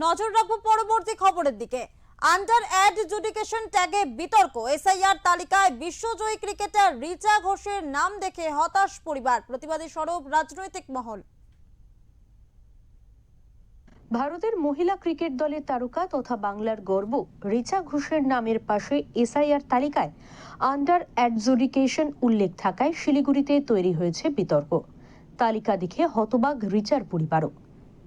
নজর রাখবো পরবর্তী খবরের দিকে। আন্ডার অ্যাডজুডিকেশন ট্যাগে বিতর্ক। এসআইআর তালিকায় বিশ্বজয়ী ক্রিকেটার রিচা ঘোষের নাম দেখে হতাশ পরিবার, প্রতিবাদী সরব রাজনৈতিক মহল। ভারতের মহিলা ক্রিকেট দলের তারকা তথা বাংলার গর্ব রিচা ঘোষের নামের পাশে এসআইআর তালিকায় আন্ডার অ্যাডজুডিকেশন উল্লেখ থাকায় শিলিগুড়িতে তৈরি হয়েছে বিতর্ক। তালিকা দেখে হতবাক রিচার পরিবারও।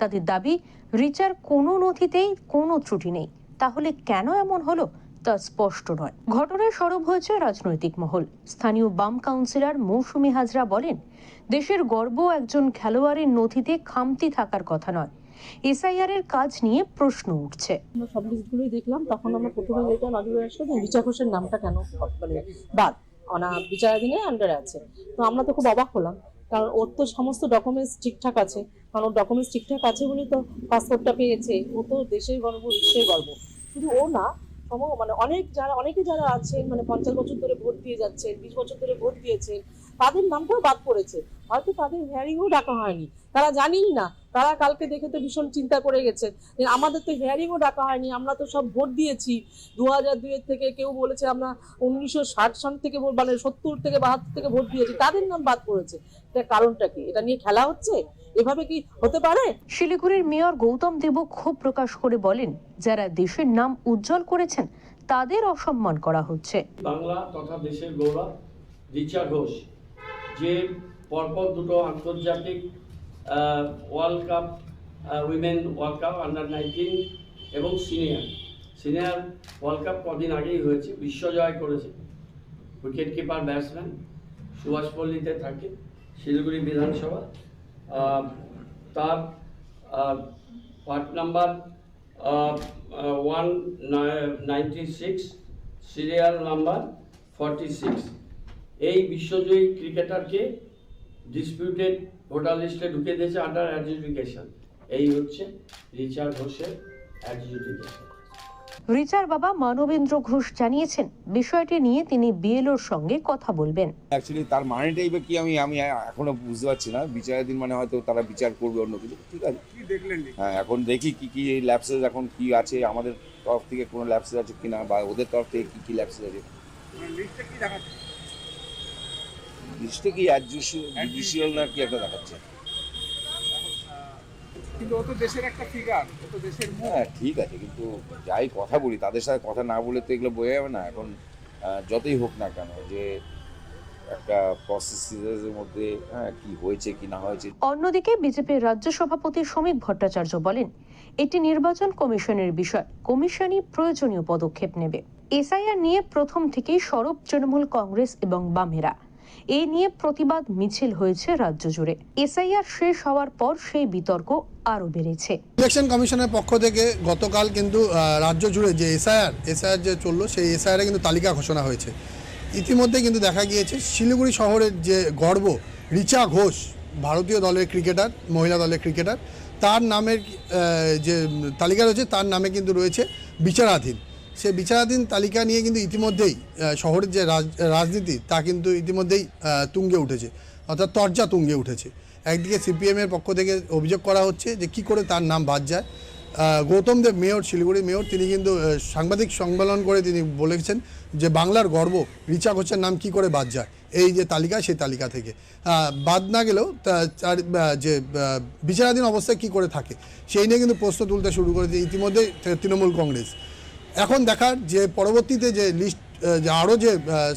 তাদের দাবি, রিচার কোনো নথিতেই কোনো ত্রুটি নেই, তাহলে কেন এমন হলো তা স্পষ্ট নয়। ঘটনায় সরব হয়েছে রাজনৈতিক মহল। স্থানীয় বাম কাউন্সিলর মৌসুমী হাজরা বলেন, দেশের গর্ব একজন খেলোয়াড়ের নথিতে খামতি থাকার কথা নয়। এসআইআর এর কাজ নিয়ে প্রশ্ন উঠছে। আমরা সব লিস্টগুলোই দেখলাম, তখন আমরা প্রথমে যেটা নজরে আসলো যে রিচা ঘোষের নামটা কেন মানে বাদ বিচারাধীনে আন্ডারে আছে। তো আমরা তো খুব অবাক হলাম, কারণ ওর তো সমস্ত ডকুমেন্টস ঠিকঠাক আছে, কারণ ওর ডকুমেন্টস ঠিকঠাক আছে বলেই তো পাসপোর্টটা পেয়েছে। ও তো দেশের গর্ব, বিশ্বের গর্ব। শুধু ও না, মানে অনেকে যারা আছেন, মানে 50 বছর ধরে ভোট দিয়ে যাচ্ছেন, 20 বছর ধরে ভোট দিয়েছেন, তাদের নামটাও বাদ পড়েছে। হয়তো তাদের হিয়ারিংও ডাকা হয়নি, তারা জানিই না। তারা কালকে দেখে তো ভীষণ চিন্তা করে গেছে যে আমাদের তো হিয়ারিংও ডাকা হয়নি, আমরা তো সব ভোট দিয়েছি 2002 থেকে। কেউ বলেছে আমরা 1960 সন থেকে, মানে 70 থেকে 72 থেকে ভোট দিয়েছি, তাদের নাম বাদ পড়েছে। এটা কারণটা কি? এটা নিয়ে খেলা হচ্ছে? এভাবে কি হতে পারে? শিলিগুড়ির মেয়র গৌতম দেব ক্ষোভ প্রকাশ করে বলেন, যারা দেশের নাম উজ্জ্বল করেছেন তাদের অসম্মান করা হচ্ছে। বাংলা তথা দেশের গৌরব রিচা ঘোষ, যে পরপর দুটো আন্তর্জাতিক world cup, women world cup under 19 এবং সিনিয়র ওয়ার্ল্ড কাপ কদিন আগেই হয়েছে, বিশ্বজয় করেছে। উইকেট কিপার ব্যাটসম্যান, সুভাষপল্লীতে থাকে, শিলিগুড়ি বিধানসভা। তার পার্ট নাম্বার 196, সিরিয়াল নাম্বার 46। এই বিশ্বজয়ী ক্রিকেটারকে ডিসপিউটেড ভোটার লিস্টে ঢুকে দিয়েছে আন্ডার অ্যাডজুডিকেশন। এই হচ্ছে রিচা ঘোষের অ্যাডজুডিকেশন। রিচার বাবা মানবেন্দ্র ঘোষ জানিয়েছেন, বিষয়টি নিয়ে তিনি বিএলওর সঙ্গে কথা বলবেন। অ্যাকচুয়ালি তার মানেটাই বা কি আমি এখনো বুঝতে পারছি না। বিচারের দিন মানে হয়তো তারা বিচার করবে অন্য কিছু। ঠিক আছে, কি দেখলেন? হ্যাঁ, এখন দেখি কি ল্যাপসেস এখন কি আছে, আমাদের তরফ থেকে কোনো ল্যাপসেস আছে কিনা, বা ওদের তরফ থেকে কি ল্যাপসেস আছে। লিস্টে কি জুডিশিয়াল না কি একটা দেখাচ্ছে, কিন্তু ও তো দেশের একটা ফিগার, ও তো দেশের মুখ। হ্যাঁ ঠিক আছে, কিন্তু যাই কথা বলি তাদের সাথে কথা না বলে তো এগুলো বোঝা যাবে না। এখন যতই হোক না কেন, যে একটা প্রসেসের মধ্যে কি হয়েছে কি না হয়েছে। অন্যদিকে বিজেপির রাজ্য সভাপতি শ্রমিক ভট্টাচার্য বলেন, এটি নির্বাচন কমিশনের বিষয়, কমিশনই প্রয়োজনীয় পদক্ষেপ নেবে। এসআইআর নিয়ে প্রথম থেকেই সরব তৃণমূল কংগ্রেস এবং বামেরা। এই নিয়ে প্রতিবাদ মিছিল হয়েছে রাজ্য জুড়ে। এসআইআর শেষ হওয়ার পর সেই বিতর্ক আরো বেড়েছে। ইলেকশন কমিশনের পক্ষ থেকে গতকাল কিন্তু রাজ্য জুড়ে যে এসআইআর যে চললো, সেই এসআইআরে কিন্তু তালিকা ঘোষণা হয়েছে। ইতিমধ্যে কিন্তু দেখা গিয়েছে শিলিগুড়ি শহরের যে গর্ব রিচা ঘোষ, ভারতীয় দলের ক্রিকেটার, মহিলা দলের ক্রিকেটার, তার নামের যে তালিকা রয়েছে তার নামে কিন্তু রয়েছে বিচারাধীন। সেই বিচারাধীন তালিকা নিয়ে কিন্তু ইতিমধ্যেই শহরের যে রাজনীতি তা কিন্তু ইতিমধ্যেই তুঙ্গে উঠেছে, অর্থাৎ তরজা তুঙ্গে উঠেছে। একদিকে সিপিএমের পক্ষ থেকে অভিযোগ করা হচ্ছে যে কী করে তার নাম বাদ যায়। গৌতম দেব মেয়র, শিলিগুড়ির মেয়র, তিনি কিন্তু সাংবাদিক সম্মেলন করে তিনি বলেছেন যে বাংলার গর্ব রিচা ঘোষের নাম কি করে বাদ যায় এই যে তালিকা, সেই তালিকা থেকে বাদ না গেলেও তার যে বিচারাধীন অবস্থায় কি করে থাকে সেই নিয়ে কিন্তু প্রশ্ন তুলতে শুরু করেছে ইতিমধ্যে তৃণমূল কংগ্রেস। এখন দেখার যে পরবর্তীতে যে লিস্ট, আরও যে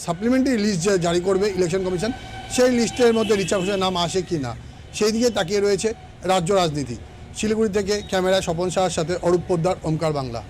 সাপ্লিমেন্টারি লিস্ট যে জারি করবে ইলেকশন কমিশন, সেই লিস্টের মধ্যে রিচা ঘোষের নাম আসে কি না, সেই দিকে তাকিয়ে রয়েছে রাজ্য রাজনীতি। শিলিগুড়ি থেকে ক্যামেরায় স্বপন সাহার সাথে অরূপ পোদ্দার, ওমকার বাংলা।